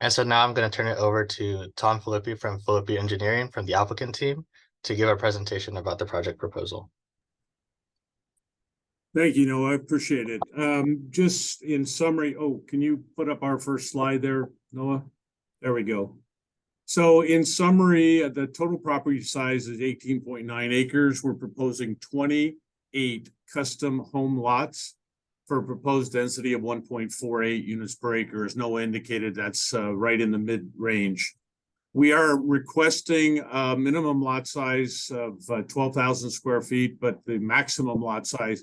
And so now I'm going to turn it over to Tom Filippi from Filippi Engineering from the applicant team to give a presentation about the project proposal. Thank you, Noah. I appreciate it. Just in summary, can you put up our first slide there, Noah? There we go. So in summary, the total property size is 18.9 acres. We're proposing 28 custom home lots for a proposed density of 1.48 units per acre. As Noah indicated, that's right in the mid-range. We are requesting a minimum lot size of 12,000 square feet, but the maximum lot size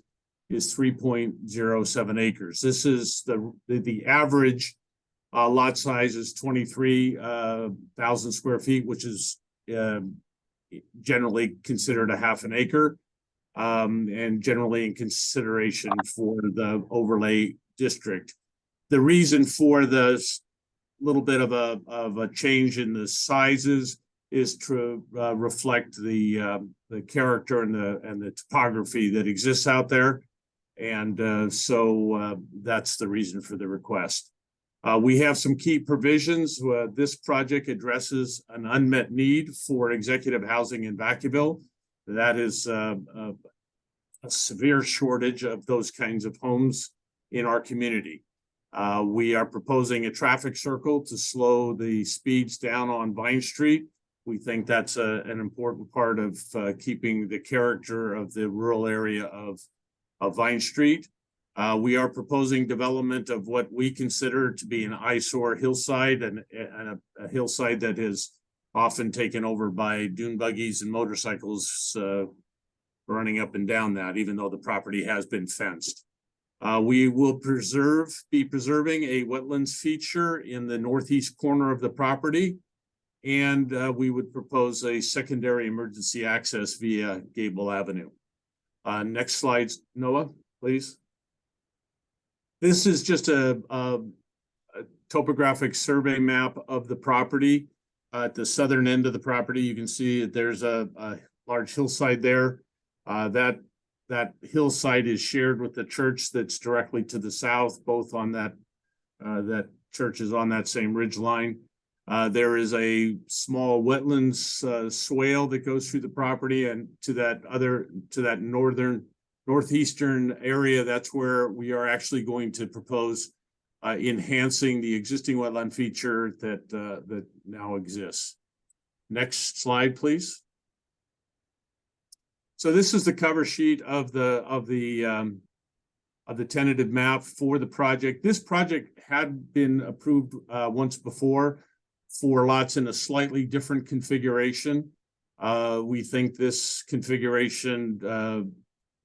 is 3.07 acres. This is the average lot size is 23,000 square feet, which is generally considered a half an acre, and generally in consideration for the overlay district. The reason for the little bit of a change in the sizes is to reflect the character and the topography that exists out there. And so that's the reason for the request. We have some key provisions. This project addresses an unmet need for executive housing in Vacaville. That is a severe shortage of those kinds of homes in our community. We are proposing a traffic circle to slow the speeds down on Vine Street. We think that's an important part of keeping the character of the rural area of Vine Street. We are proposing development of what we consider to be an eyesore hillside and a hillside that is often taken over by dune buggies and motorcycles running up and down that, even though the property has been fenced. We will be preserving a wetlands feature in the northeast corner of the property, and we would propose a secondary emergency access via Gable Avenue. Next slide, Noah, please. This is just a topographic survey map of the property. At the southern end of the property, you can see that there's a large hillside there. That hillside is shared with the church that's directly to the south, both on that church is on that same ridge line. There is a small wetlands swale that goes through the property, and to that northeastern area, that's where we are actually going to propose enhancing the existing wetland feature that now exists. Next slide, please. So this is the cover sheet of the tentative map for the project. This project had been approved once before for lots in a slightly different configuration. We think this configuration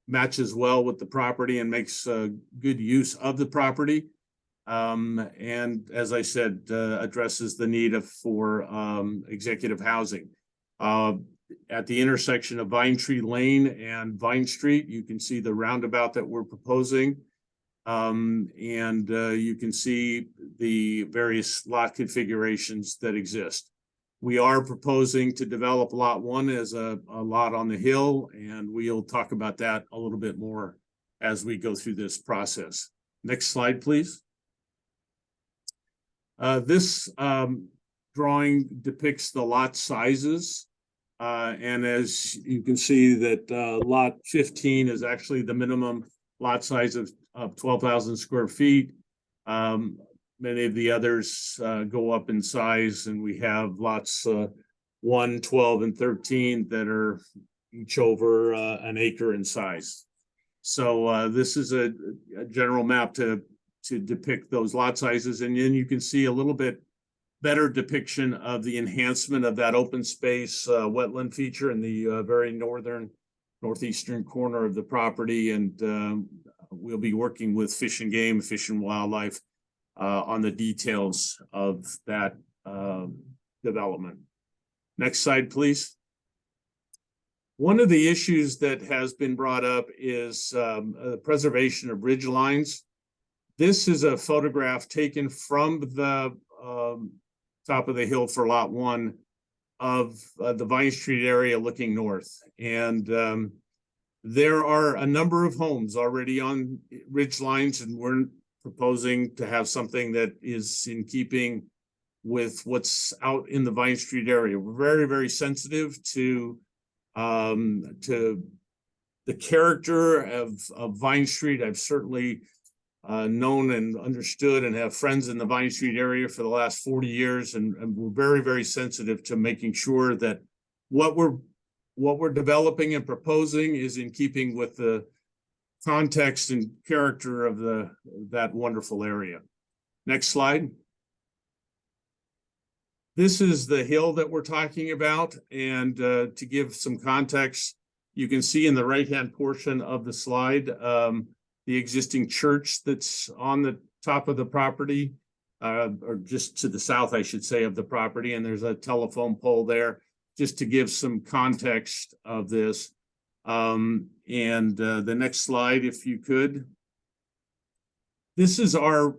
matches well with the property and makes good use of the property. And as I said, addresses the need for executive housing. At the intersection of Vine Tree Lane and Vine Street, you can see the roundabout that we're proposing. And you can see the various lot configurations that exist. We are proposing to develop lot 1 as a lot on the hill, and we'll talk about that a little bit more as we go through this process. Next slide, please. This drawing depicts the lot sizes. And as you can see that lot 15 is actually the minimum lot size of 12,000 square feet. Many of the others go up in size, and we have lots 1, 12, and 13 that are each over an acre in size. So this is a general map to depict those lot sizes, and then you can see a little bit better depiction of the enhancement of that open space wetland feature in the very northeastern corner of the property. And we'll be working with Fish and Game, Fish and Wildlife on the details of that development. Next slide, please. One of the issues that has been brought up is the preservation of ridge lines. This is a photograph taken from the top of the hill for lot 1 of the Vine Street area looking north. And there are a number of homes already on ridge lines, and we're proposing to have something that is in keeping with what's out in the Vine Street area. We're very, very sensitive to the character of Vine Street. I've certainly known and understood and have friends in the Vine Street area for the last 40 years. And we're very, very sensitive to making sure that what we're developing and proposing is in keeping with the context and character of that wonderful area. Next slide. This is the hill that we're talking about. And to give some context, you can see in the right-hand portion of the slide, the existing church that's on the top of the property, or just to the south, I should say, of the property. And there's a telephone pole there, just to give some context of this. The next slide, if you could. This is our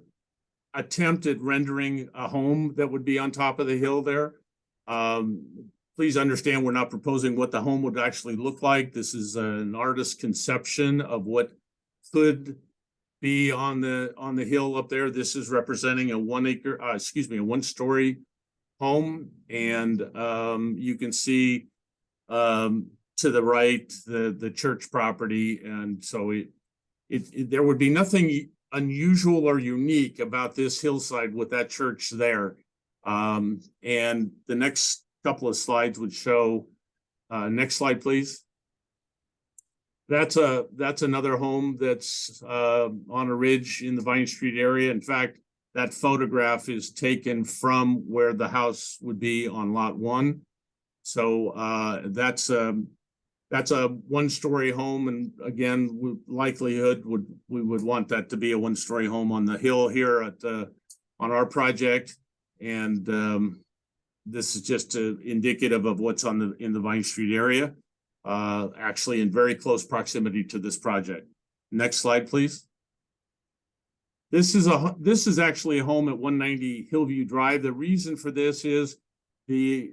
attempt at rendering a home that would be on top of the hill there. Please understand, we're not proposing what the home would actually look like. This is an artist's conception of what could be on the hill up there. This is representing a 1-story home. And you can see to the right, the church property. And so there would be nothing unusual or unique about this hillside with that church there. And the next couple of slides would show, next slide, please. That's another home that's on a ridge in the Vine Street area. In fact, that photograph is taken from where the house would be on lot 1. So that's a 1-story home, and again, likelihood we would want that to be a 1-story home on the hill here on our project. And this is just indicative of what's in the Vine Street area, actually in very close proximity to this project. Next slide, please. This is actually a home at 190 Hillview Drive. The reason for this is the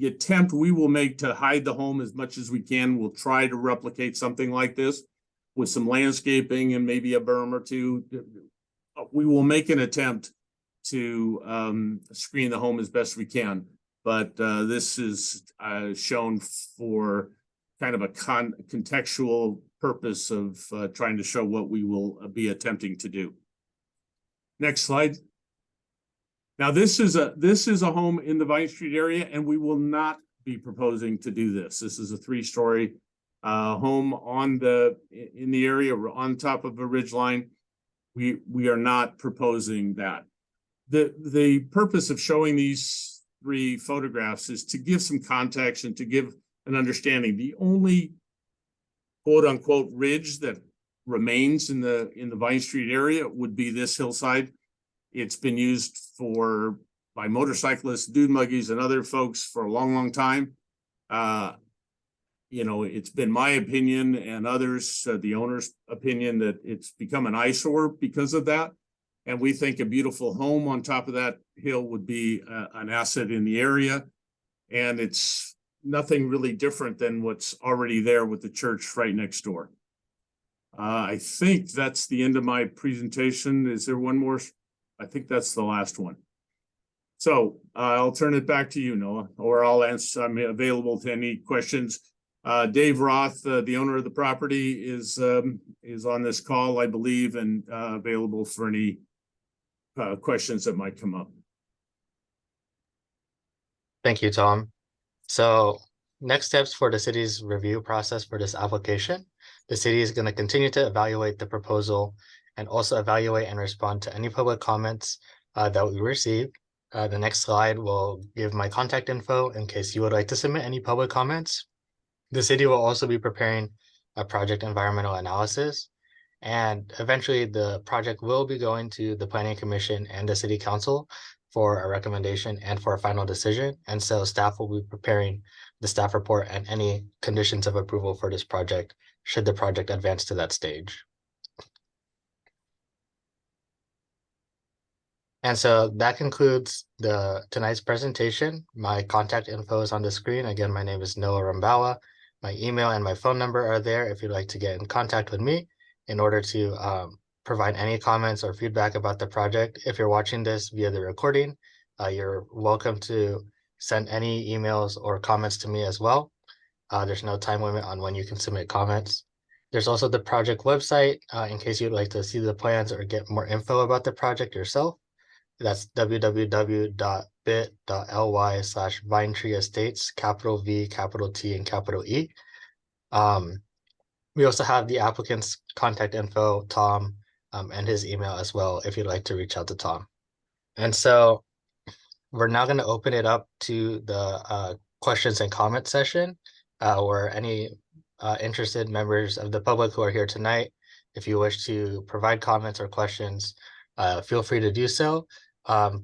attempt we will make to hide the home as much as we can. We'll try to replicate something like this with some landscaping and maybe a berm or two. We will make an attempt to screen the home as best we can. But this is shown for kind of a contextual purpose of trying to show what we will be attempting to do. Next slide. Now, this is a home in the Vine Street area, and we will not be proposing to do this. This is a 3-story home in the area on top of a ridgeline. We are not proposing that. The purpose of showing these 3 photographs is to give some context and to give an understanding. The only quote unquote ridge that remains in the Vine Street area would be this hillside. It's been used by motorcyclists, dune buggies, and other folks for a long, long time. It's been my opinion and others, the owner's opinion, that it's become an eyesore because of that. And we think a beautiful home on top of that hill would be an asset in the area. And it's nothing really different than what's already there with the church right next door. I think that's the end of my presentation. Is there one more? I think that's the last one. So I'll turn it back to you, Noah, or I'll answer. I'm available to any questions. Dave Roth, the owner of the property, is on this call, I believe, and available for any questions that might come up. Thank you, Tom. So next steps for the city's review process for this application. The city is going to continue to evaluate the proposal and also evaluate and respond to any public comments that we receive. The next slide will give my contact info in case you would like to submit any public comments. The city will also be preparing a project environmental analysis, and eventually the project will be going to the Planning Commission and the City Council for a recommendation and for a final decision. And so staff will be preparing the staff report and any conditions of approval for this project should the project advance to that stage. And so that concludes tonight's presentation. My contact info is on the screen. Again, my name is Noah Rambawa. My email and my phone number are there if you'd like to get in contact with me in order to provide any comments or feedback about the project. If you're watching this via the recording, You're welcome to send any emails or comments to me as well. There's no time limit on when you can submit comments. There's also the project website in case you'd like to see the plans or get more info about the project yourself. That's www.bit.ly/Vinetree Estates, capital V, capital T, and capital E. We also have the applicant's contact info, Tom, and his email as well, if you'd like to reach out to Tom. And so we're now going to open it up to the questions and comment session, where any interested members of the public who are here tonight, if you wish to provide comments or questions, feel free to do so.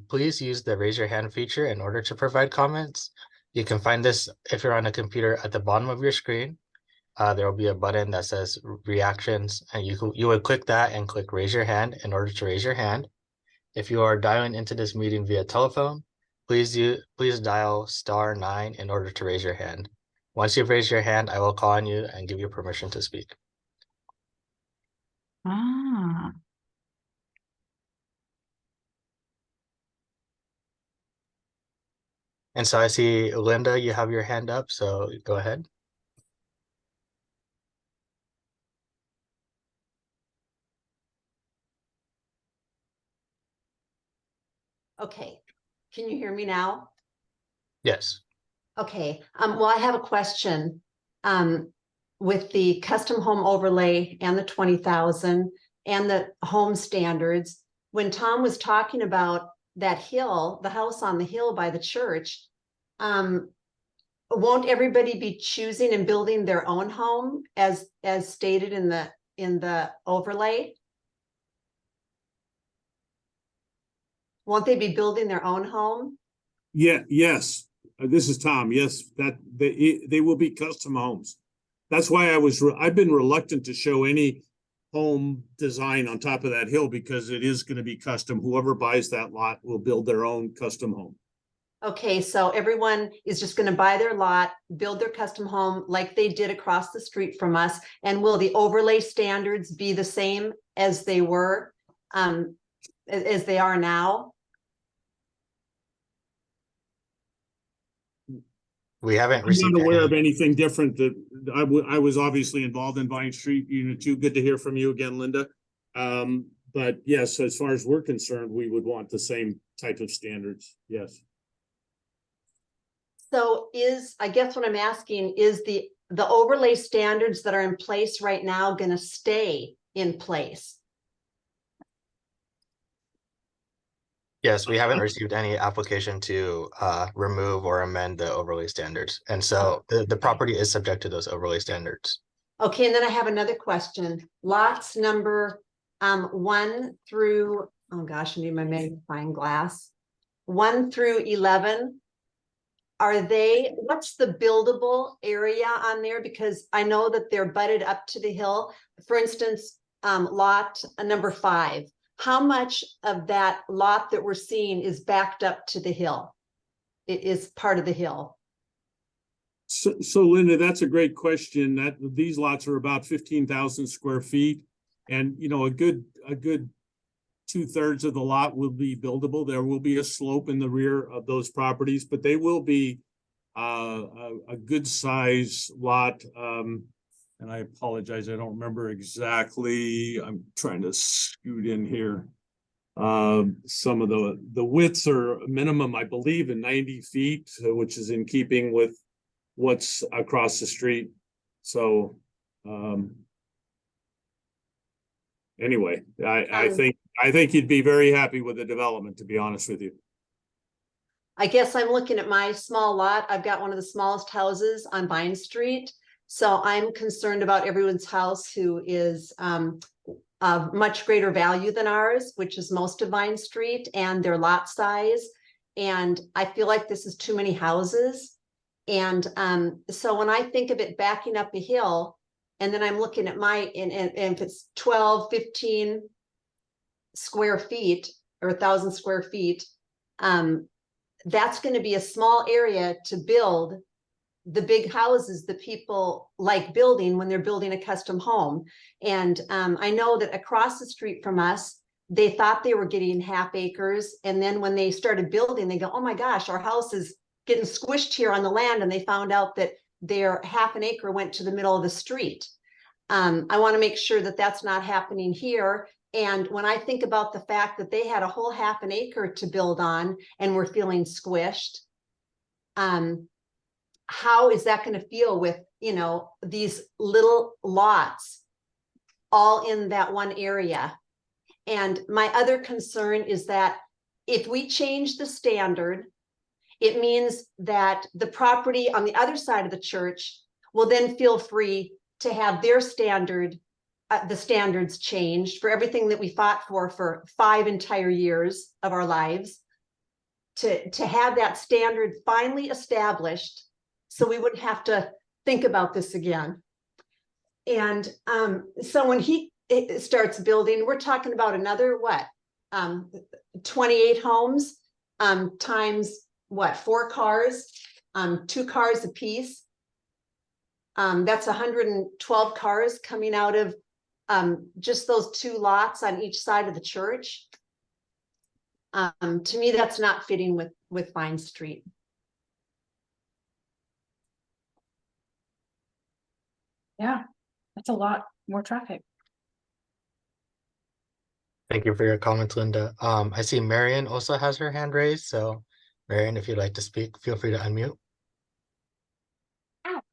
Please use the raise your hand feature in order to provide comments. You can find this if you're on a computer at the bottom of your screen. There will be a button that says reactions, and you would click that and click raise your hand in order to raise your hand. If you are dialing into this meeting via telephone, please dial *9 in order to raise your hand. Once you've raised your hand, I will call on you and give you permission to speak. Ah, And so I see Linda, you have your hand up, so go ahead. Okay, can you hear me now? Yes. Okay, well, I have a question. With the custom home overlay and the 20,000 and the home standards, when Tom was talking about that hill, the house on the hill by the church, won't everybody be choosing and building their own home as stated in the overlay? Won't they be building their own home? Yeah, yes. This is Tom. Yes, that they will be custom homes. That's why I've been reluctant to show any home design on top of that hill, because it is going to be custom. Whoever buys that lot will build their own custom home. Okay, so everyone is just going to buy their lot, build their custom home like they did across the street from us. And will the overlay standards be the same as they were, as they are now? We haven't I'm received not aware of any. anything different. That I was obviously involved in Vine Street Unit 2. Good to hear from you again, Linda. But yes, as far as we're concerned, we would want the same type of standards. Yes. So I guess what I'm asking is the overlay standards that are in place right now going to stay in place? Yes, we haven't received any application to remove or amend the overlay standards. And so the property is subject to those overlay standards. Okay, and then I have another question. Lots number 1 through, oh gosh, I need my magnifying glass. 1 through 11. What's the buildable area on there? Because I know that they're butted up to the hill. For instance, lot number 5. How much of that lot that we're seeing is backed up to the hill? It is part of the hill. So Linda, that's a great question. That these lots are about 15,000 square feet, and a good 2/3 of the lot will be buildable. There will be a slope in the rear of those properties, but they will be a good size lot. And I apologize, I don't remember exactly. I'm trying to scoot in here. Some of the widths are minimum, I believe, in 90 feet, which is in keeping with what's across the street. So anyway, I think you'd be very happy with the development, to be honest with you. I guess I'm looking at my small lot. I've got one of the smallest houses on Vine Street. So I'm concerned about everyone's house who is of much greater value than ours, which is most of Vine Street, and their lot size. And I feel like this is too many houses. And so when I think of it backing up a hill, and then I'm looking at and if it's 12, 15 square feet or 1,000 square feet, that's going to be a small area to build the big houses that people like building when they're building a custom home. And I know that across the street from us, they thought they were getting half acres. And then when they started building, they go, oh my gosh, our house is getting squished here on the land. And they found out that their half an acre went to the middle of the street. I want to make sure that that's not happening here. And when I think about the fact that they had a whole half an acre to build on and were feeling squished, how is that going to feel with, you know, these little lots all in that one area? And my other concern is that if we change the standard, it means that the property on the other side of the church will then feel free to have their standard, the standards changed for everything that we fought for 5 entire years of our lives, to have that standard finally established, so we wouldn't have to think about this again. And so when he starts building, we're talking about another what, 28 homes times what, 4 cars, 2 cars a piece. That's 112 cars coming out of just those 2 lots on each side of the church. To me, that's not fitting with Vine Street. Yeah, that's a lot more traffic. Thank you for your comments, Linda. I see Marion also has her hand raised. So Marion, if you'd like to speak, feel free to unmute.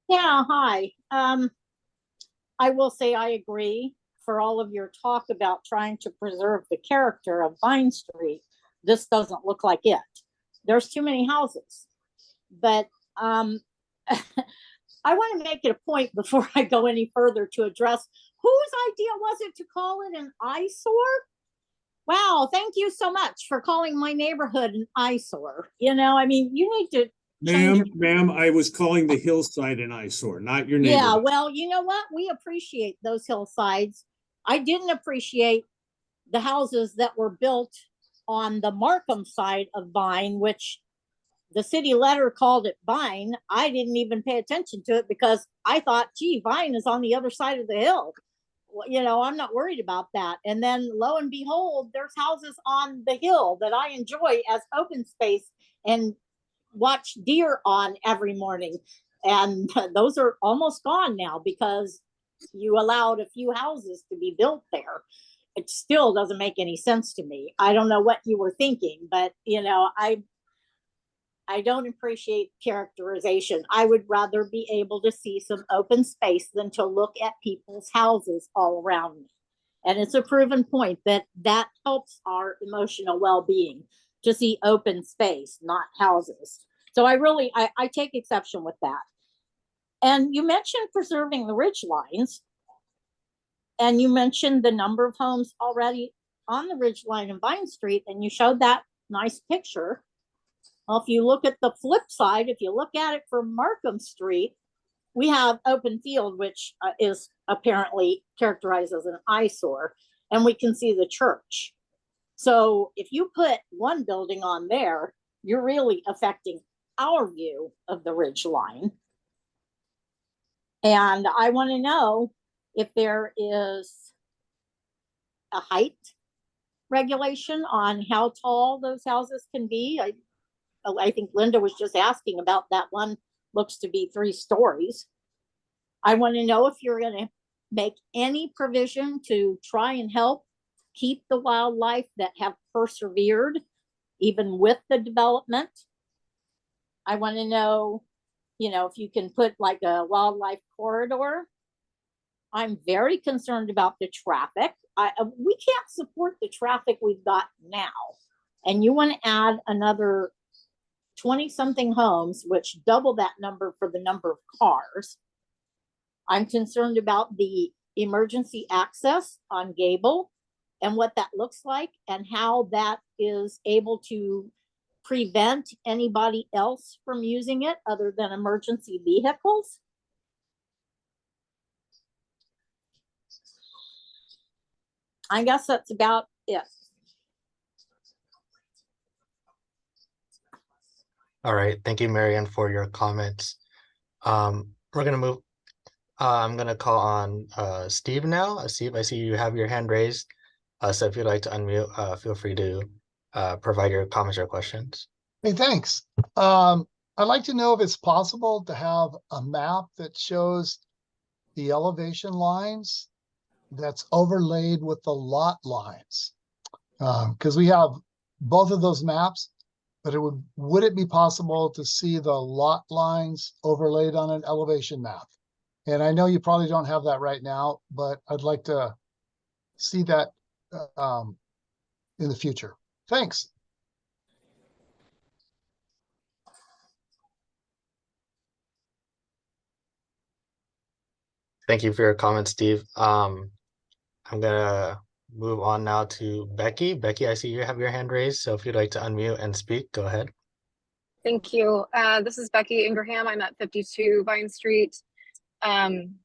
Yeah, hi. I will say I agree for all of your talk about trying to preserve the character of Vine Street. This doesn't look like it. There's too many houses. But I want to make it a point before I go any further to address whose idea was it to call it an eyesore? Wow, thank you so much for calling my neighborhood an eyesore. You know, I mean, you need to Ma'am, I was calling the hillside an eyesore, not your Yeah, neighborhood. well, you know what? We appreciate those hillsides. I didn't appreciate the houses that were built on the Markham side of Vine, which the city letter called it Vine. I didn't even pay attention to it because I thought, gee, Vine is on the other side of the hill. Well, you know, I'm not worried about that. And then lo and behold, there's houses on the hill that I enjoy as open space and watch deer on every morning. And those are almost gone now because you allowed a few houses to be built there. It still doesn't make any sense to me. I don't know what you were thinking, but you know, I don't appreciate characterization. I would rather be able to see some open space than to look at people's houses all around me. And it's a proven point that that helps our emotional well-being to see open space, not houses. So I take exception with that. And you mentioned preserving the ridge lines. And you mentioned the number of homes already on the ridge line in Vine Street, and you showed that nice picture. Well, if you look at the flip side, if you look at it from Markham Street, we have open field, which is apparently characterized as an eyesore, and we can see the church. So if you put one building on there, you're really affecting our view of the ridge line. And I want to know if there is a height regulation on how tall those houses can be. I think Linda was just asking about that one, looks to be 3 stories. I want to know if you're going to make any provision to try and help keep the wildlife that have persevered even with the development. I want to know, you know, if you can put like a wildlife corridor. I'm very concerned about the traffic. We can't support the traffic we've got now. And you want to add another 20 something homes, which double that number for the number of cars. I'm concerned about the emergency access on Gable and what that looks like and how that is able to prevent anybody else from using it other than emergency vehicles. I guess that's about it. All right, thank you, Marianne, for your comments. We're gonna move. I'm gonna call on Steve now. Steve, I see you have your hand raised. So if you'd like to unmute, feel free to provide your comments or questions. Hey, thanks. I'd like to know if it's possible to have a map that shows the elevation lines that's overlaid with the lot lines. Because we have both of those maps, but would it be possible to see the lot lines overlaid on an elevation map? And I know you probably don't have that right now, but I'd like to see that in the future. Thanks. Thank you for your comments, Steve. I'm gonna move on now to Becky. Becky, I see you have your hand raised, so if you'd like to unmute and speak, go ahead. Thank you. This is Becky Ingraham. I'm at 52 Vine Street. I'm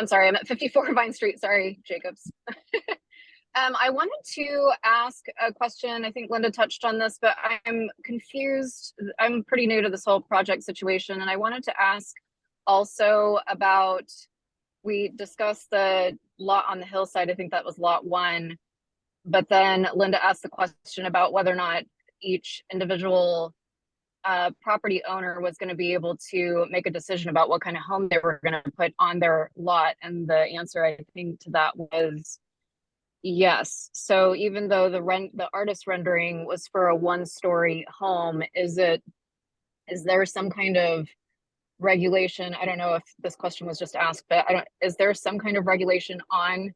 sorry, I'm at 54 Vine Street. Sorry, Jacobs. I wanted to ask a question. I think Linda touched on this, but I'm confused. I'm pretty new to this whole project situation, and I wanted to ask also about, we discussed the lot on the hillside. I think that was lot 1, but then Linda asked the question about whether or not each individual property owner was going to be able to make a decision about what kind of home they were going to put on their lot. And the answer, I think, to that was yes. So even though the artist rendering was for a 1-story home, is there some kind of regulation? I don't know if this question was just asked, but is there some kind of regulation on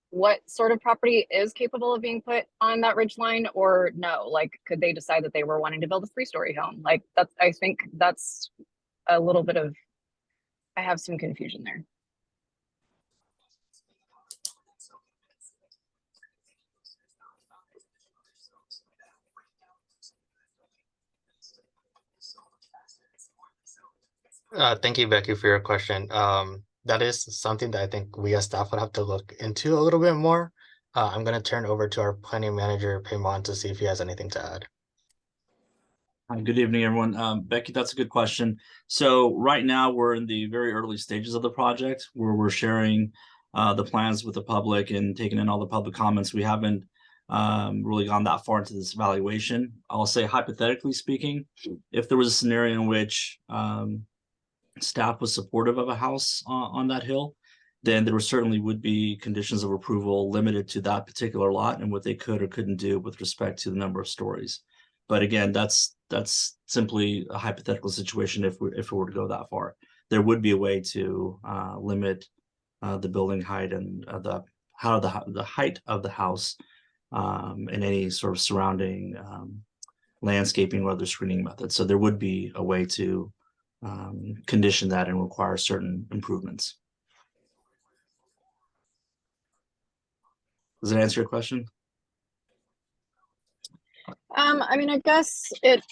what sort of property is capable of being put on that ridge line, or no? Like, could they decide that they were wanting to build a 3-story home? Like, I think that's a little bit of, I have some confusion there. Thank you, Becky, for your question. That is something that I think we as staff would have to look into a little bit more. I'm going to turn over to our planning manager, Paymon, to see if he has anything to add. Hi, good evening, everyone. Becky, that's a good question. So right now we're in the very early stages of the project where we're sharing the plans with the public and taking in all the public comments. We haven't really gone that far into this evaluation. I'll say, hypothetically speaking, if there was a scenario in which staff was supportive of a house on that hill, then there certainly would be conditions of approval limited to that particular lot and what they could or couldn't do with respect to the number of stories. But again, that's simply a hypothetical situation. If we were to go that far, there would be a way to limit the building height and the height of the house and any sort of surrounding landscaping or other screening methods. So there would be a way to condition that and require certain improvements. Does it answer your question? I mean, I guess it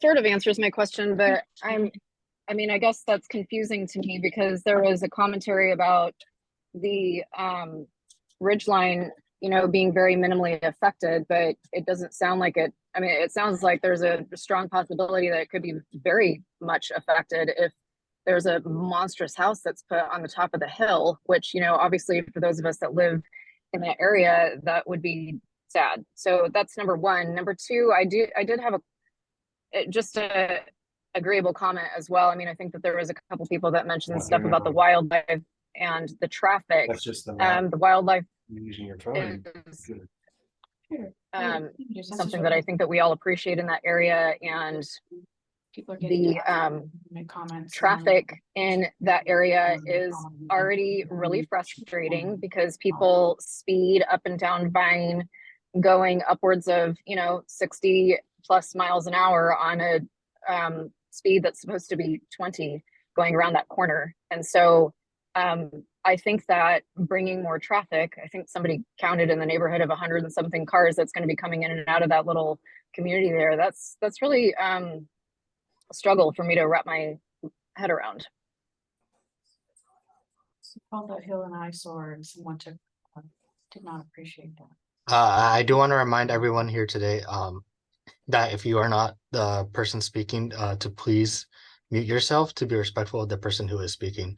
sort of answers my question, but I mean, I guess that's confusing to me because there was a commentary about the ridgeline, you know, being very minimally affected, but it doesn't sound like it. I mean, it sounds like there's a strong possibility that it could be very much affected if there's a monstrous house that's put on the top of the hill, which, you know, obviously for those of us that live in that area, that would be sad. So that's number one. Number two, I did have just a agreeable comment as well. I mean, I think that there was a couple people that mentioned stuff about the wildlife and the traffic. That's just the wildlife using your phone. is something that I think that we all appreciate in that area, and People are getting the make comments. traffic in that area is already really frustrating because people speed up and down Vine going upwards of, you know, 60 plus miles an hour on a speed that's supposed to be 20 going around that corner. And so I think that bringing more traffic, I think somebody counted in the neighborhood of 100 and something cars that's going to be coming in and out of that little community there. That's really a struggle for me to wrap my head around. Called that hill an eyesore, and someone did not appreciate that. I do want to remind everyone here today that if you are not the person speaking, to please mute yourself to be respectful of the person who is speaking.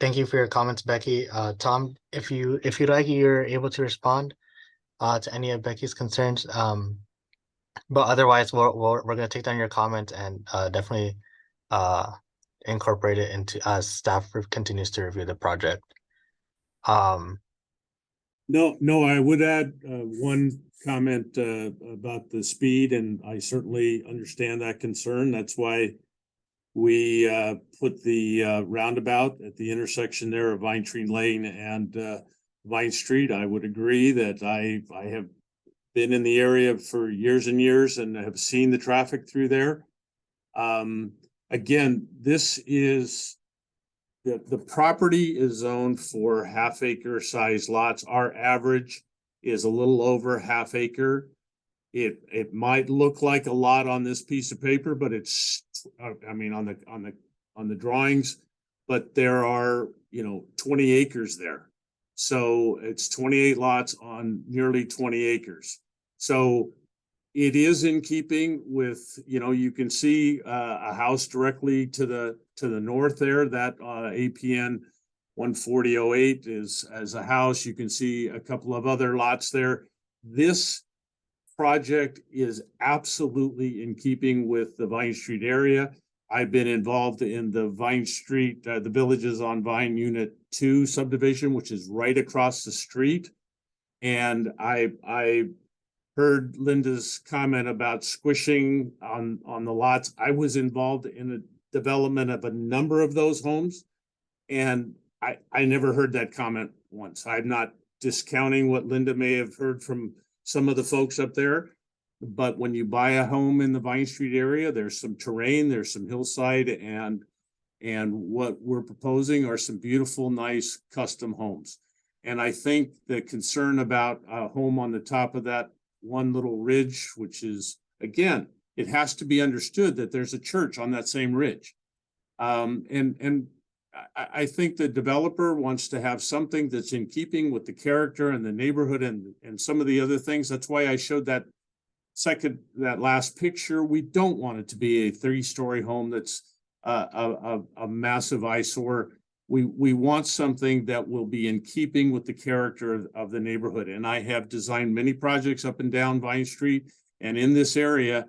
Thank you for your comments, Becky. Tom, if you'd like, you're able to respond to any of Becky's concerns. But otherwise, we're gonna take down your comment and definitely uh incorporate it into as staff continues to review the project. Um, No, I would add one comment about the speed, and I certainly understand that concern. That's why we put the roundabout at the intersection there of Vine Tree Lane and Vine Street. I would agree that I have been in the area for years and years and have seen the traffic through there. Again, this is the property is zoned for half-acre size lots. Our average is a little over half acre. It might look like a lot on this piece of paper, but it's I mean on the drawings, but there are 20 acres there. So it's 28 lots on nearly 20 acres. So it is in keeping with, you can see a house directly to the north there, that APN 14008 is as a house. You can see a couple of other lots there. This project is absolutely in keeping with the Vine Street area. I've been involved in the Vine Street, the Villages on Vine Unit 2 subdivision, which is right across the street. And I heard Linda's comment about squishing on the lots. I was involved in the development of a number of those homes, and I never heard that comment once. I'm not discounting what Linda may have heard from some of the folks up there, but when you buy a home in the Vine Street area, there's some terrain, there's some hillside, and what we're proposing are some beautiful, nice custom homes. And I think the concern about a home on the top of that one little ridge, which is, again, it has to be understood that there's a church on that same ridge. And I think the developer wants to have something that's in keeping with the character and the neighborhood and some of the other things. That's why I showed that last picture. We don't want it to be a 3-story home that's a massive eyesore. We want something that will be in keeping with the character of the neighborhood. And I have designed many projects up and down Vine Street, and in this area,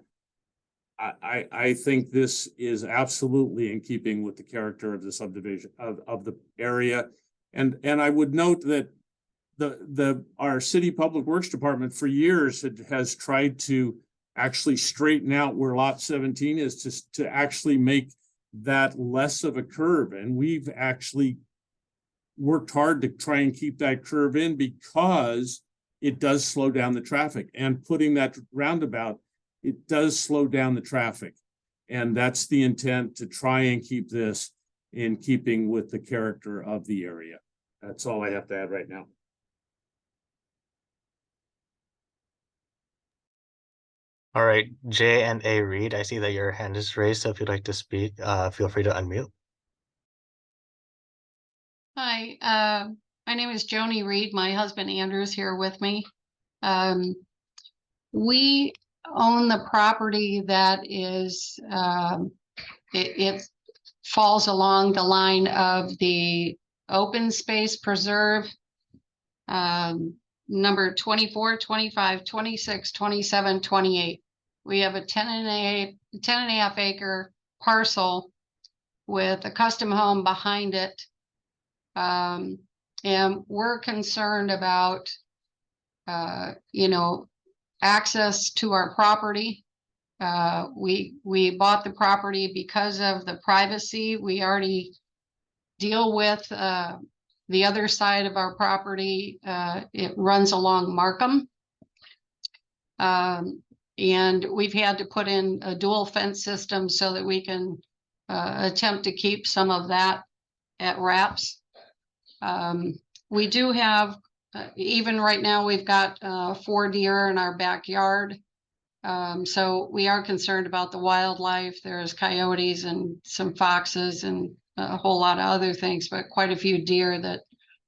I think this is absolutely in keeping with the character of the subdivision of the area. And I would note that our city public works department for years has tried to actually straighten out where lot 17 is to actually make that less of a curve. And we've actually worked hard to try and keep that curve in because it does slow down the traffic, and putting that roundabout, it does slow down the traffic. And that's the intent, to try and keep this in keeping with the character of the area. That's all I have to add right now. all right, J and A Reed, I see that your hand is raised, so if you'd like to speak, feel free to unmute. Hi, my name is Joni Reed. My husband Andrew is here with me. We own the property that is, it falls along the line of the open space preserve, number 24, 25, 26, 27, 28. We have a 10 and a half acre parcel with a custom home behind it. And we're concerned about, access to our property. We bought the property because of the privacy. We already deal with the other side of our property. It runs along Markham. And we've had to put in a dual fence system so that we can attempt to keep some of that at wraps. We do have, even right now, we've got 4 deer in our backyard. So we are concerned about the wildlife. There's coyotes and some foxes and a whole lot of other things, but quite a few deer, that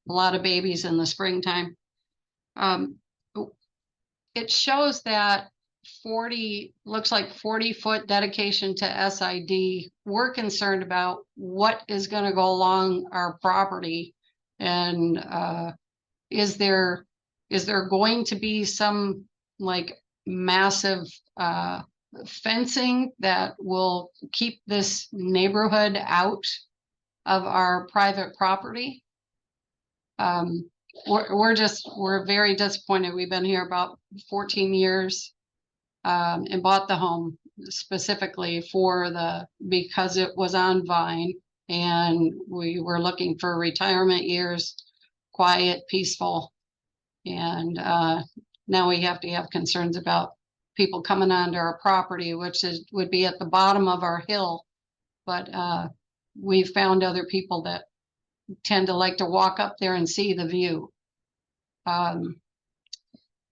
a lot of babies in the springtime. It shows that looks like 40-foot dedication to SID. We're concerned about what is going to go along our property, and is there going to be some like massive fencing that will keep this neighborhood out of our private property? We're very disappointed. We've been here about 14 years. And bought the home specifically because it was on Vine, and we were looking for retirement years, quiet, peaceful. And now we have to have concerns about people coming onto our property, which would be at the bottom of our hill. But we've found other people that tend to like to walk up there and see the view.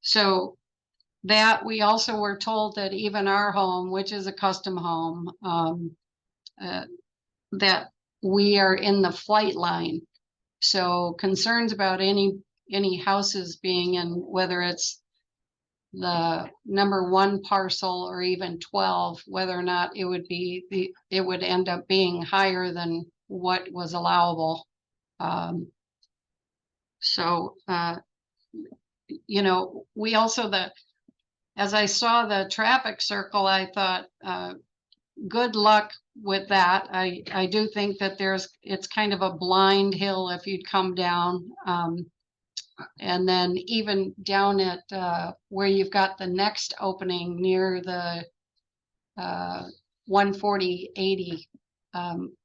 So that we also were told that even our home, which is a custom home, that we are in the flight line. So concerns about any houses being in, whether it's the number 1 parcel or even 12, whether or not it would end up being higher than what was allowable. We also, as I saw the traffic circle, I thought, good luck with that. I do think that it's kind of a blind hill if you'd come down. And then even down at where you've got the next opening near the 140/80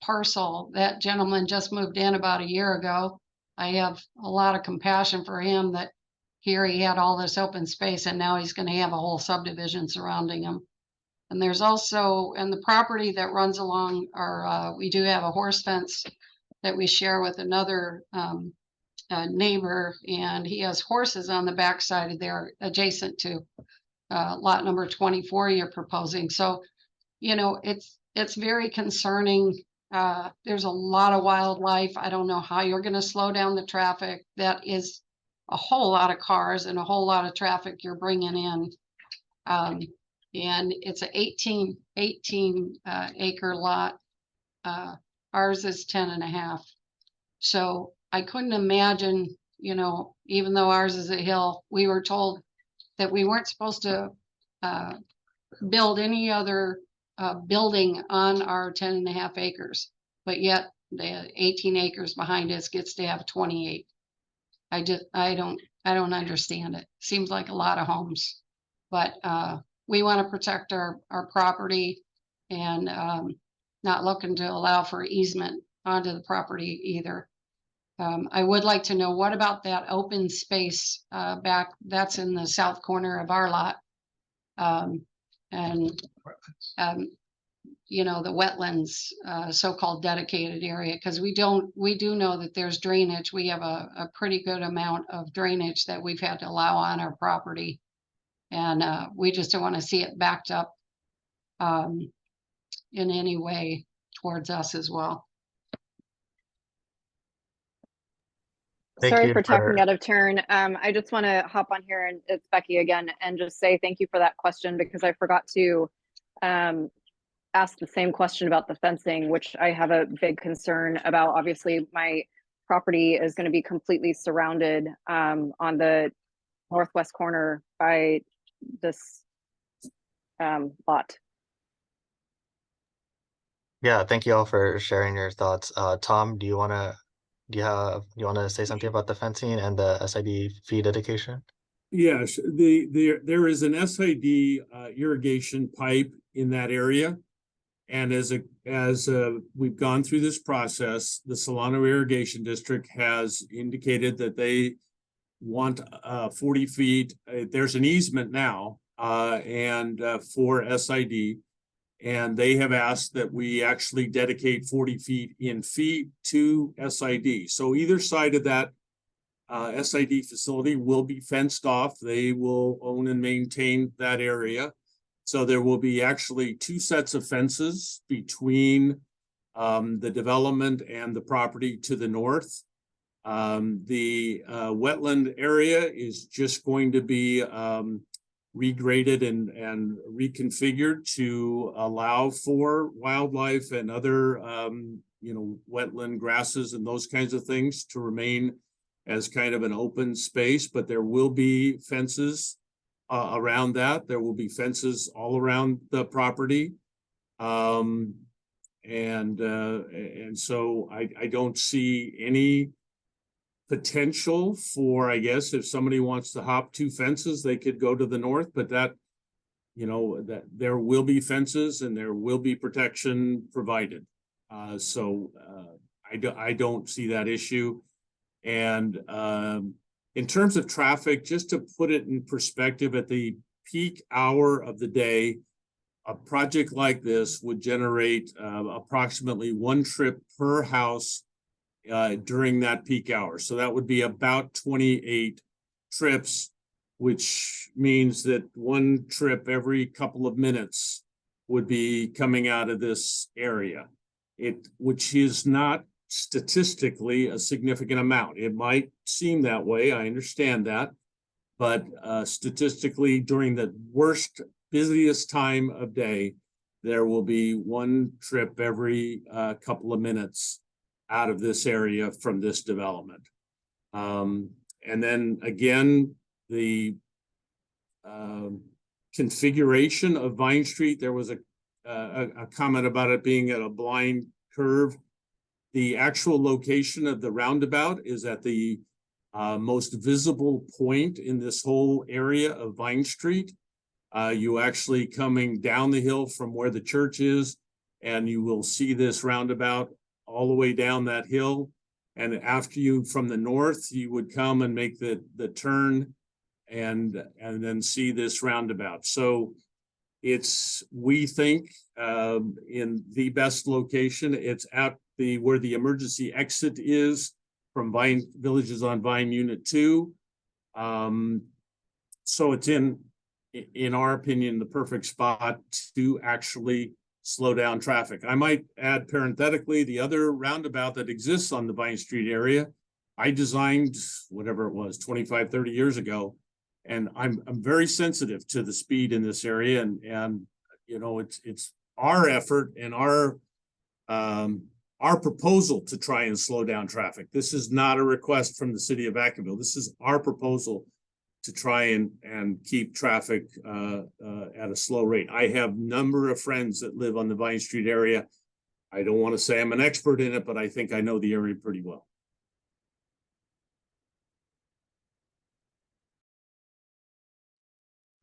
parcel, that gentleman just moved in about a year ago. I have a lot of compassion for him that here he had all this open space, and now he's going to have a whole subdivision surrounding him. And there's also, and the property that runs along we do have a horse fence that we share with another neighbor, and he has horses on the backside of there adjacent to lot number 24 you're proposing. So, it's very concerning. There's a lot of wildlife. I don't know how you're going to slow down the traffic. That is a whole lot of cars and a whole lot of traffic you're bringing in. And it's an 18 acre lot. Ours is 10.5. So I couldn't imagine, even though ours is a hill, we were told that we weren't supposed to build any other building on our 10.5 acres, but yet the 18 acres behind us gets to have 28. I don't understand it. Seems like a lot of homes, but we want to protect our property and not looking to allow for easement onto the property either. I would like to know, what about that open space back that's in the south corner of our lot? The wetlands, so-called dedicated area, because we do know that there's drainage. We have a pretty good amount of drainage that we've had to allow on our property, and we just don't want to see it backed up in any way towards us as well. Sorry for talking out of turn. I just want to hop on here, and it's Becky again, and just say thank you for that question, because I forgot to ask the same question about the fencing, which I have a big concern about. Obviously, my property is going to be completely surrounded on the northwest corner by this lot. Yeah, thank you all for sharing your thoughts. Tom, do you want to say something about the fencing and the SID fee dedication? Yes, there is an SID irrigation pipe in that area. And as we've gone through this process, the Solano Irrigation District has indicated that they want 40 feet. There's an easement now and for SID, and they have asked that we actually dedicate 40 feet in fee to SID. So either side of that SID facility will be fenced off. They will own and maintain that area. So there will be actually 2 sets of fences between the development and the property to the north. The wetland area is just going to be regraded and reconfigured to allow for wildlife and other, wetland grasses and those kinds of things to remain as kind of an open space, but there will be fences around that. There will be fences all around the property. And so I don't see any potential for, I guess, if somebody wants to hop 2 fences, they could go to the north, but that there will be fences and there will be protection provided. I don't see that issue. And in terms of traffic, just to put it in perspective, at the peak hour of the day, a project like this would generate approximately 1 trip per house during that peak hour. So that would be about 28 trips, which means that 1 trip every couple of minutes would be coming out of this area, which is not statistically a significant amount. It might seem that way, I understand that, but statistically during the worst, busiest time of day, there will be 1 trip every couple of minutes out of this area from this development. And then again, the configuration of Vine Street, there was a comment about it being at a blind curve. The actual location of the roundabout is at the most visible point in this whole area of Vine Street. You actually coming down the hill from where the church is, and you will see this roundabout all the way down that hill. And after you from the north, you would come and make the turn and then see this roundabout. So it's, we think, in the best location. It's at where the emergency exit is from Vine Villages on Vine Unit 2. So it's in our opinion, the perfect spot to actually slow down traffic. I might add parenthetically, the other roundabout that exists on the Vine Street area, I designed whatever it was, 25, 30 years ago. And I'm very sensitive to the speed in this area. And it's our effort and our proposal to try and slow down traffic. This is not a request from the city of Vacaville. This is our proposal to try and keep traffic at a slow rate. I have a number of friends that live on the Vine Street area. I don't want to say I'm an expert in it, but I think I know the area pretty well.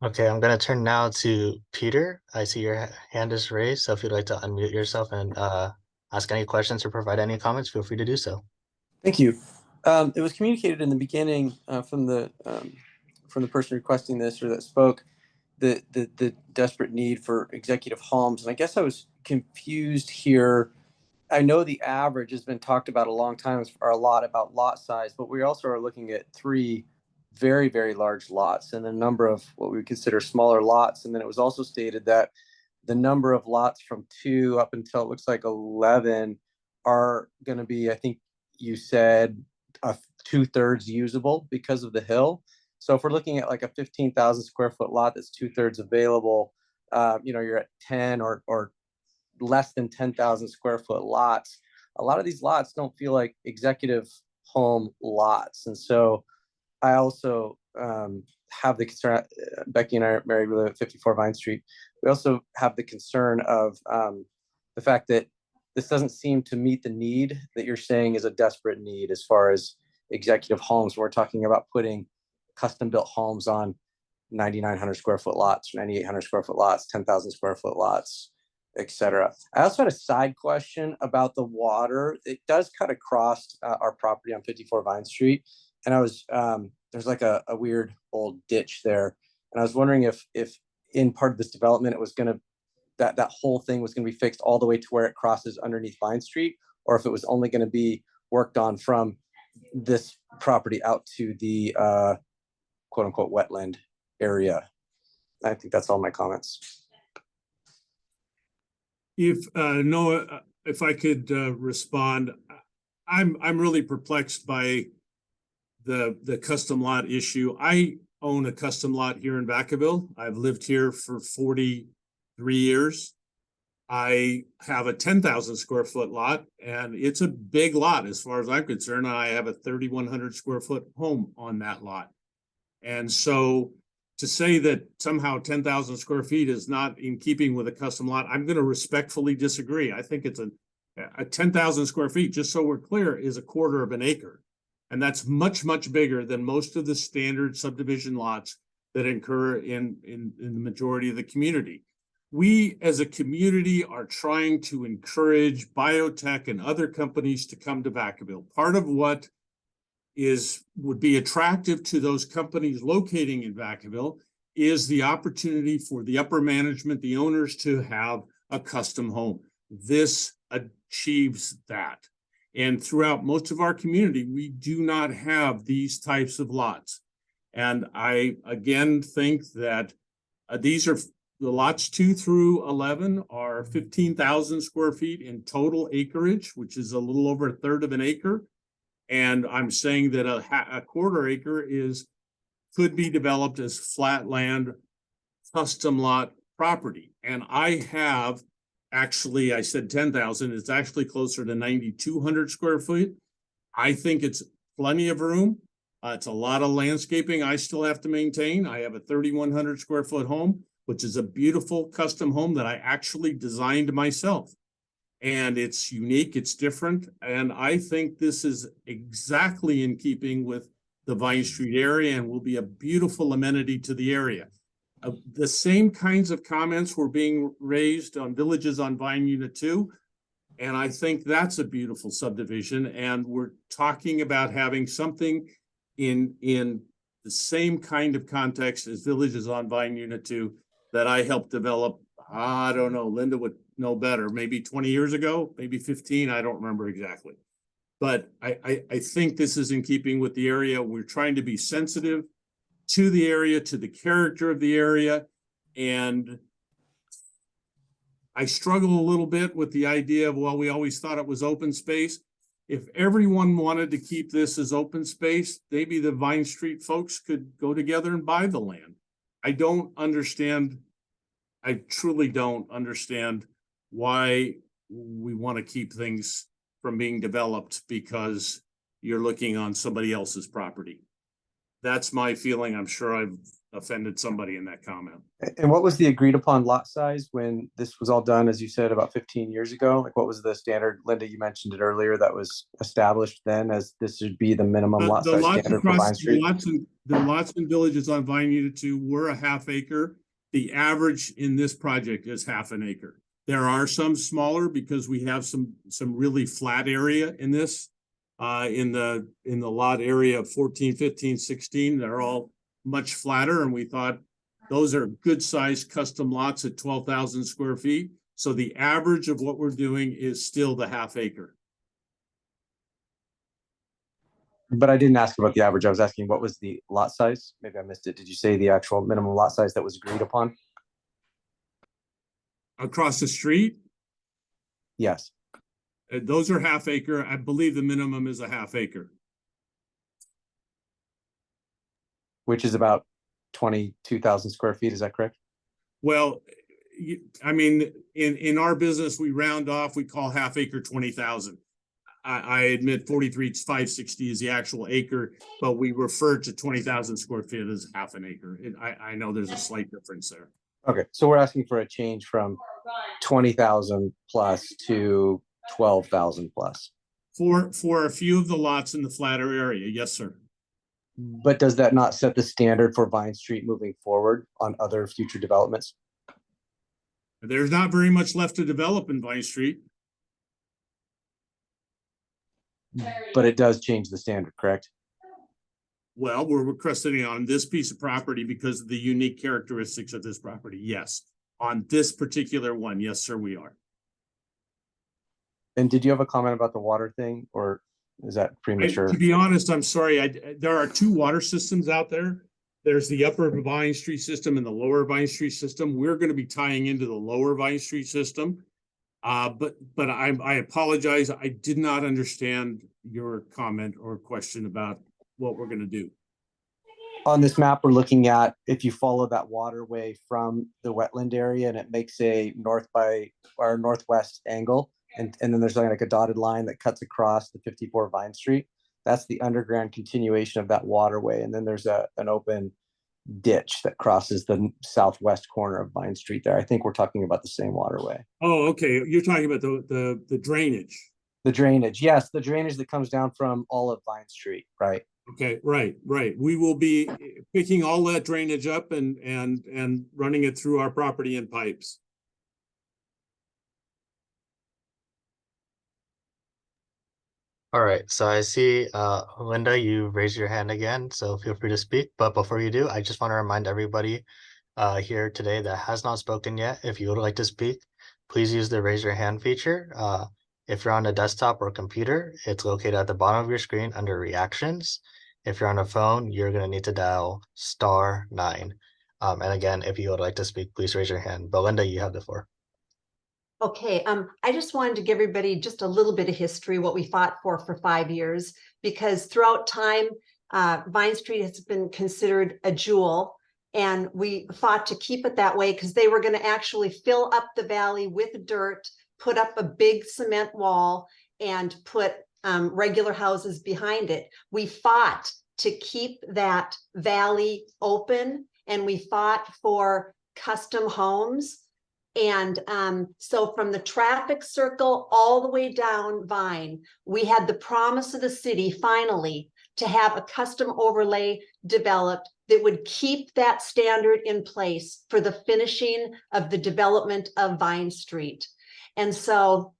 Okay, I'm gonna turn now to Peter. I see your hand is raised, so if you'd like to unmute yourself and ask any questions or provide any comments, feel free to do so. Thank you. It was communicated in the beginning from the person requesting this or that spoke, the desperate need for executive homes. And I guess I was confused here. I know the average has been talked about a long time or a lot about lot size, but we also are looking at 3 very, very large lots and a number of what we would consider smaller lots. And then it was also stated that the number of lots from 2 up until it looks like 11 are going to be, I think you said, 2/3 usable because of the hill. So if we're looking at like a 15,000 square foot lot that's 2/3 available, you're at 10 or less than 10,000 square foot lots. A lot of these lots don't feel like executive home lots. And so I also have the concern, Becky and I are married, we live at 54 Vine Street. We also have the concern of the fact that this doesn't seem to meet the need that you're saying is a desperate need as far as executive homes. We're talking about putting custom built homes on 9,900 square foot lots, 9,800 square foot lots, 10,000 square foot lots, etc. I also had a side question about the water. It does cut across our property on 54 Vine Street. And I was, there's like a weird old ditch there. And I was wondering if in part of this development, it was going to, that whole thing was going to be fixed all the way to where it crosses underneath Vine Street, or if it was only going to be worked on from this property out to the quote unquote wetland area. I think that's all my comments. If Noah, if I could respond, I'm really perplexed by the custom lot issue. I own a custom lot here in Vacaville. I've lived here for 43 years. I have a 10,000 square foot lot, and it's a big lot as far as I'm concerned. I have a 3,100 square foot home on that lot. And so to say that somehow 10,000 square feet is not in keeping with a custom lot, I'm going to respectfully disagree. I think it's a 10,000 square feet, just so we're clear, is a quarter of an acre. And that's much, much bigger than most of the standard subdivision lots that occur in the majority of the community. We as a community are trying to encourage biotech and other companies to come to Vacaville. Part of what would be attractive to those companies locating in Vacaville is the opportunity for the upper management, the owners, to have a custom home. This achieves that. And throughout most of our community, we do not have these types of lots. And I, again, think that these are the lots 2 through 11 are 15,000 square feet in total acreage, which is a little over a third of an acre. And I'm saying that a quarter acre could be developed as flat land, custom lot property. And I have actually, I said 10,000, it's actually closer to 9,200 square feet. I think it's plenty of room. It's a lot of landscaping I still have to maintain. I have a 3,100 square foot home, which is a beautiful custom home that I actually designed myself. And it's unique, it's different. And I think this is exactly in keeping with the Vine Street area and will be a beautiful amenity to the area. The same kinds of comments were being raised on Villages on Vine Unit 2. And I think that's a beautiful subdivision. And we're talking about having something in the same kind of context as Villages on Vine Unit 2 that I helped develop. I don't know, Linda would know better, maybe 20 years ago, maybe 15, I don't remember exactly. But I think this is in keeping with the area. We're trying to be sensitive to the area, to the character of the area. And I struggle a little bit with the idea of, well, we always thought it was open space. If everyone wanted to keep this as open space, maybe the Vine Street folks could go together and buy the land. I don't understand. I truly don't understand why we want to keep things from being developed because you're looking on somebody else's property. That's my feeling. I'm sure I've offended somebody in that comment. And what was the agreed upon lot size when this was all done, as you said, about 15 years ago? Like, what was the standard? Linda, you mentioned it earlier, that was established then as this should be the minimum lot size standard for Vine Street. The lots and Villages on Vine Unit 2 were a half acre. The average in this project is half an acre. There are some smaller because we have some really flat area in this. In the lot area of 14, 15, 16, they're all much flatter, and we thought those are good sized custom lots at 12,000 square feet. So the average of what we're doing is still the half acre. But I didn't ask about the average. I was asking what was the lot size? Maybe I missed it. Did you say the actual minimum lot size that was agreed upon? Across the street? Yes. Those are half acre. I believe the minimum is a half acre. Which is about 22,000 square feet. Is that correct? Well, I mean, in our business, we round off, we call half acre 20,000. I admit 43,560 is the actual acre, but we refer to 20,000 square feet as half an acre. I know there's a slight difference there. Okay, so we're asking for a change from 20,000 plus to 12,000 plus. For a few of the lots in the flatter area, yes, sir. But does that not set the standard for Vine Street moving forward on other future developments? There's not very much left to develop in Vine Street. But it does change the standard, correct? Well, we're requesting on this piece of property because of the unique characteristics of this property. Yes. On this particular one, yes, sir, we are. And did you have a comment about the water thing, or is that premature? To be honest, I'm sorry. There are two water systems out there. There's the upper Vine Street system and the lower Vine Street system. We're going to be tying into the lower Vine Street system. But I apologize. I did not understand your comment or question about what we're going to do. On this map, we're looking at if you follow that waterway from the wetland area and it makes a northwest angle, and then there's like a dotted line that cuts across the 54 Vine Street. That's the underground continuation of that waterway. And then there's an open ditch that crosses the southwest corner of Vine Street there. I think we're talking about the same waterway. Oh, okay. You're talking about the drainage. The drainage, yes, the drainage that comes down from all of Vine Street, right? Okay, right. We will be picking all that drainage up and running it through our property in pipes. All right, so I see, Linda, you raised your hand again, so feel free to speak. But before you do, I just want to remind everybody here today that has not spoken yet, if you would like to speak, please use the raise your hand feature. If you're on a desktop or computer, it's located at the bottom of your screen under reactions. If you're on a phone, you're going to need to dial *9. And again, if you would like to speak, please raise your hand. But Linda, you have the floor. Okay, I just wanted to give everybody just a little bit of history, what we fought for 5 years, because throughout time, Vine Street has been considered a jewel, and we fought to keep it that way because they were going to actually fill up the valley with dirt, put up a big cement wall, and put regular houses behind it. We fought to keep that valley open, and we fought for custom homes. And so from the traffic circle all the way down Vine, we had the promise of the city finally to have a custom overlay developed that would keep that standard in place for the finishing of the development of Vine Street. And so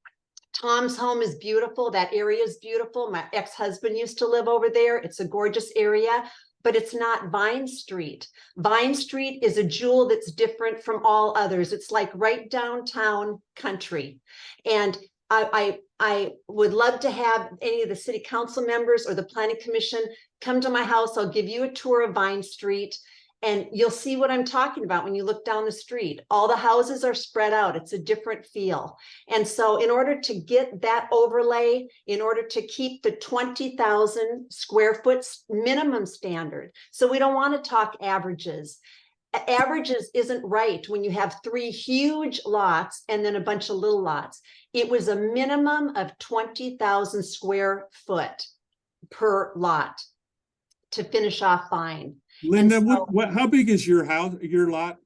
Tom's home is beautiful. That area is beautiful. My ex-husband used to live over there. It's a gorgeous area, but it's not Vine Street. Vine Street is a jewel that's different from all others. It's like right downtown country. And I would love to have any of the city council members or the planning commission come to my house. I'll give you a tour of Vine Street, and you'll see what I'm talking about when you look down the street. All the houses are spread out. It's a different feel. And so in order to get that overlay, in order to keep the 20,000 square foot minimum standard, so we don't want to talk averages. Averages isn't right when you have 3 huge lots and then a bunch of little lots. It was a minimum of 20,000 square foot per lot to finish off Vine. Linda, how big is your house, your lot?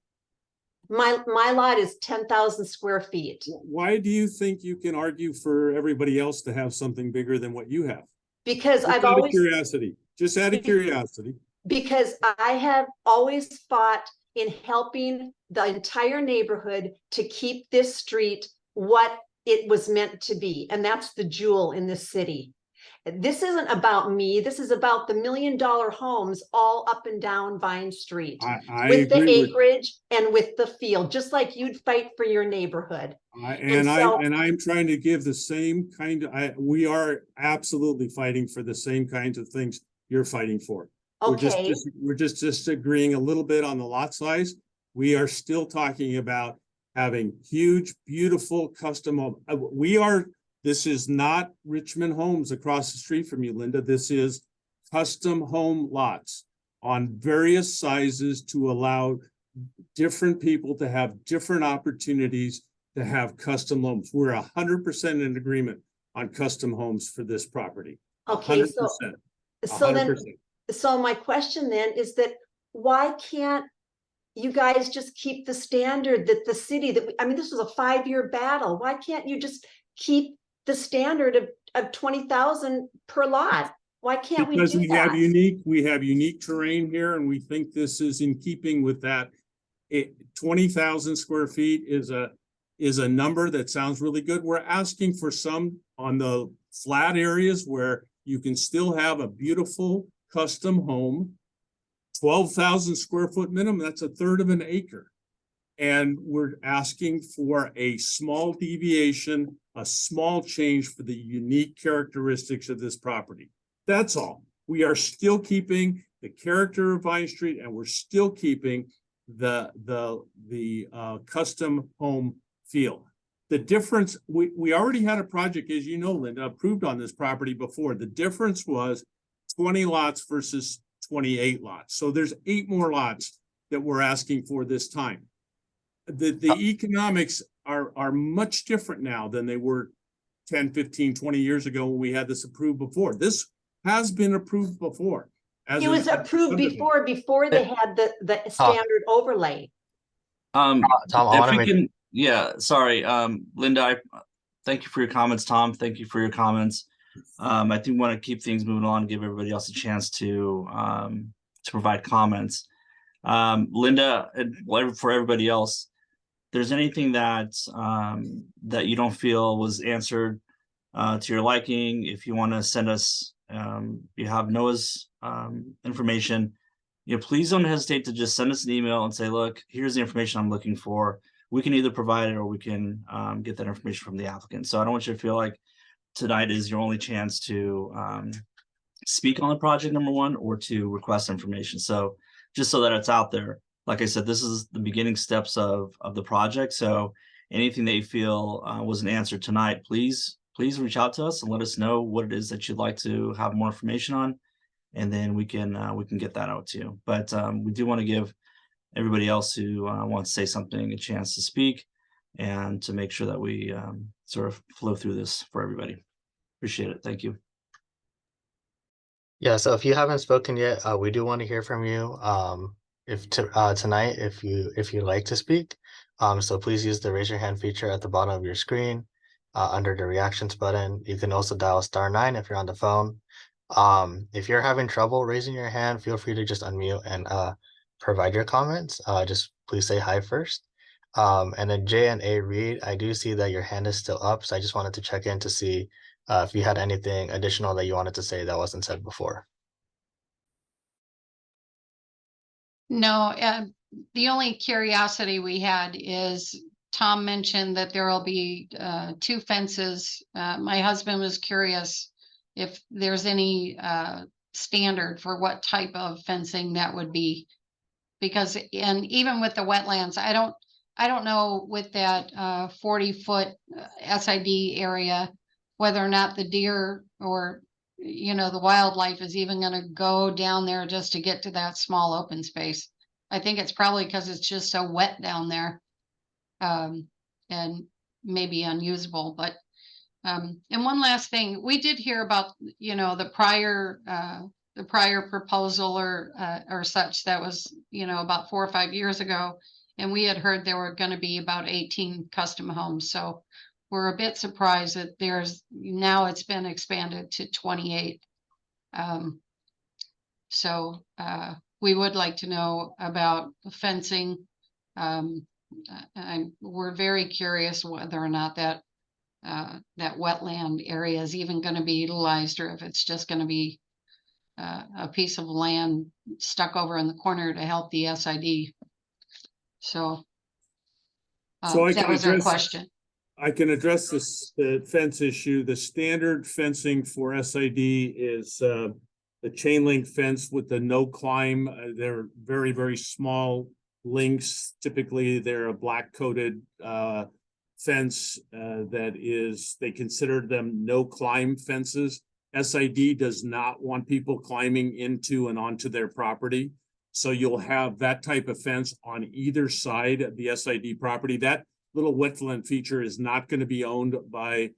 My lot is 10,000 square feet. Why do you think you can argue for everybody else to have something bigger than what you have? Because Just I've out of always curiosity. Just out of curiosity. Because I have always fought in helping the entire neighborhood to keep this street what it was meant to be, and that's the jewel in this city. This isn't about me. This is about the $1 million homes all up and down Vine Street I with the agree acreage and with the field, just like you'd fight for your neighborhood. I'm trying to give the same kind of, we are absolutely fighting for the same kinds of things you're fighting for. Okay. We're just disagreeing a little bit on the lot size. We are still talking about having huge, beautiful custom home. This is not Richmond Homes across the street from you, Linda. This is custom home lots on various sizes to allow different people to have different opportunities to have custom homes. We're 100% in agreement on custom homes for this property. Okay, 100%. So my question then is that why can't you guys just keep the standard that the city this was a 5-year battle. Why can't you just keep the standard of 20,000 per lot? Why can't we do that? Because we have unique terrain here, and we think this is in keeping with that. 20,000 square feet is a number that sounds really good. We're asking for some on the flat areas where you can still have a beautiful custom home. 12,000 square foot minimum, that's a third of an acre. And we're asking for a small deviation, a small change for the unique characteristics of this property. That's all. We are still keeping the character of Vine Street, and we're still keeping the custom home feel. The difference, we already had a project, as you know, Linda, approved on this property before. The difference was 20 lots versus 28 lots. So there's 8 more lots that we're asking for this time. The economics are much different now than they were 10, 15, 20 years ago when we had this approved before. This has been approved before. It was approved before they had the standard overlay. Tom, I If want to we make can, yeah, sorry, Linda, thank you for your comments. Tom, thank you for your comments. I do want to keep things moving on, give everybody else a chance to provide comments. Linda, and for everybody else, there's anything that that you don't feel was answered to your liking, if you want to send us, you have Noah's information, please don't hesitate to just send us an email and say, look, here's the information I'm looking for. We can either provide it or we can get that information from the applicant. So I don't want you to feel like tonight is your only chance to speak on the project, number one, or to request information. So just so that it's out there. Like I said, this is the beginning steps of the project. So anything that you feel wasn't answered tonight, please reach out to us and let us know what it is that you'd like to have more information on, and then we can get that out to you. But we do want to give everybody else who wants to say something a chance to speak, and to make sure that we sort of flow through this for everybody. Appreciate it. Thank you. Yeah, so if you haven't spoken yet, we do want to hear from you. Tonight, if you like to speak, so please use the raise your hand feature at the bottom of your screen, under the reactions button. You can also dial *9 if you're on the phone. If you're having trouble raising your hand, feel free to just unmute and provide your comments. Just please say hi first. And then J and A Reed, I do see that your hand is still up, so I just wanted to check in to see if you had anything additional that you wanted to say that wasn't said before. No, the only curiosity we had is Tom mentioned that there will be 2 fences. My husband was curious if there's any standard for what type of fencing that would be, because and even with the wetlands, I don't know with that 40-foot SID area whether or not the deer or the wildlife is even going to go down there just to get to that small open space. I think it's probably because it's just so wet down there, and maybe unusable. But and one last thing, we did hear about the prior proposal or such that was about 4 or 5 years ago, and we had heard there were going to be about 18 custom homes. So we're a bit surprised that now it's been expanded to 28. So we would like to know about fencing. We're very curious whether or not that wetland area is even going to be utilized, or if it's just going to be a piece of land stuck over in the corner to help the SID. So that was our question. I can address the fence issue. The standard fencing for SID is the chain link fence with the no climb. They're very, very small links. Typically, they're a black coated fence they consider them no climb fences. SID does not want people climbing into and onto their property. So you'll have that type of fence on either side of the SID property. That little wetland feature is not going to be owned by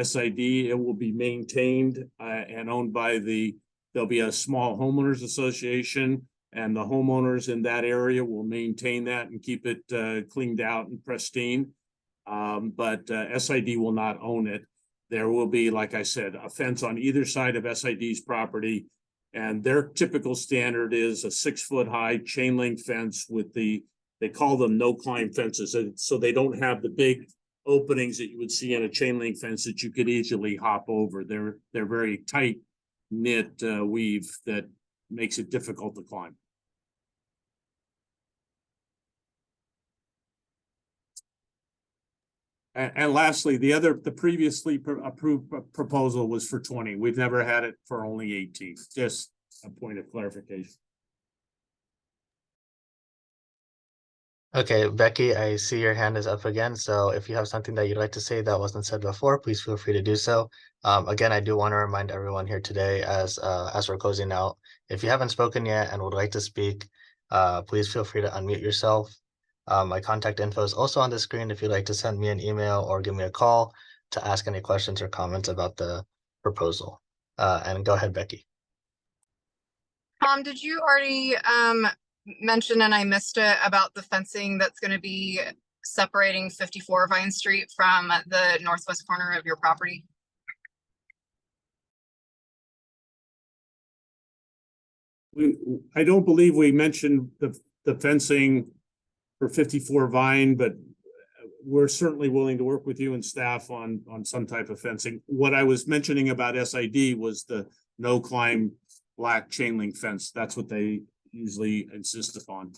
SID. It will be maintained and owned by there'll be a small homeowners association, and the homeowners in that area will maintain that and keep it cleaned out and pristine. But SID will not own it. There will be, like I said, a fence on either side of SID's property, and their typical standard is a 6-foot high chain link fence with they call them no climb fences. So they don't have the big openings that you would see in a chain link fence that you could easily hop over. They're very tight knit weave that makes it difficult to climb. And lastly, the previously approved proposal was for 20. We've never had it for only 18. Just a point of clarification. Okay, Becky, I see your hand is up again. So if you have something that you'd like to say that wasn't said before, please feel free to do so. Again, I do want to remind everyone here today as we're closing out, if you haven't spoken yet and would like to speak, please feel free to unmute yourself. My contact info is also on the screen if you'd like to send me an email or give me a call to ask any questions or comments about the proposal. And go ahead, Becky. Tom, did you already mention, and I missed it, about the fencing that's going to be separating 54 Vine Street from the northwest corner of your property? I don't believe we mentioned the fencing for 54 Vine, but we're certainly willing to work with you and staff on some type of fencing. What I was mentioning about SID was the no climb black chain link fence. That's what they usually insist upon.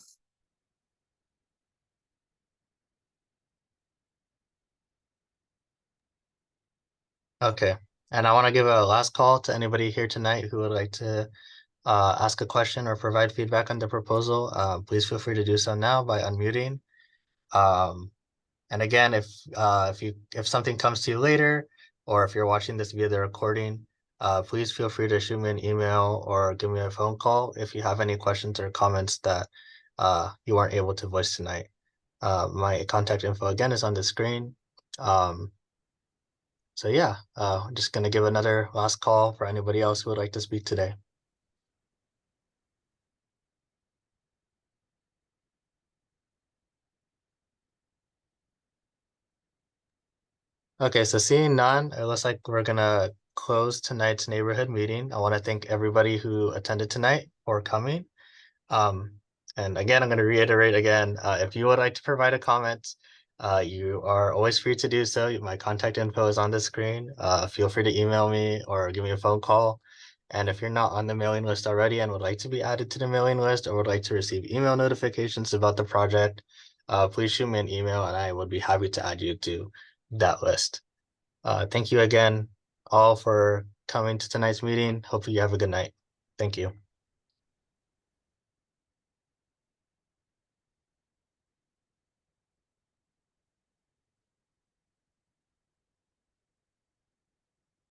Okay, and I want to give a last call to anybody here tonight who would like to ask a question or provide feedback on the proposal. Please feel free to do so now by unmuting. And again, if something comes to you later, or if you're watching this via the recording, please feel free to shoot me an email or give me a phone call if you have any questions or comments that you aren't able to voice tonight. My contact info again is on the screen. So yeah, I'm just gonna give another last call for anybody else who would like to speak today. Okay, so seeing none, it looks like we're gonna close tonight's neighborhood meeting. I want to thank everybody who attended tonight for coming. And again, I'm going to reiterate again, if you would like to provide a comment, you are always free to do so. My contact info is on the screen. Feel free to email me or give me a phone call. And if you're not on the mailing list already and would like to be added to the mailing list or would like to receive email notifications about the project, please shoot me an email and I would be happy to add you to that list. Thank you again all for coming to tonight's meeting. Hopefully you have a good night. Thank you.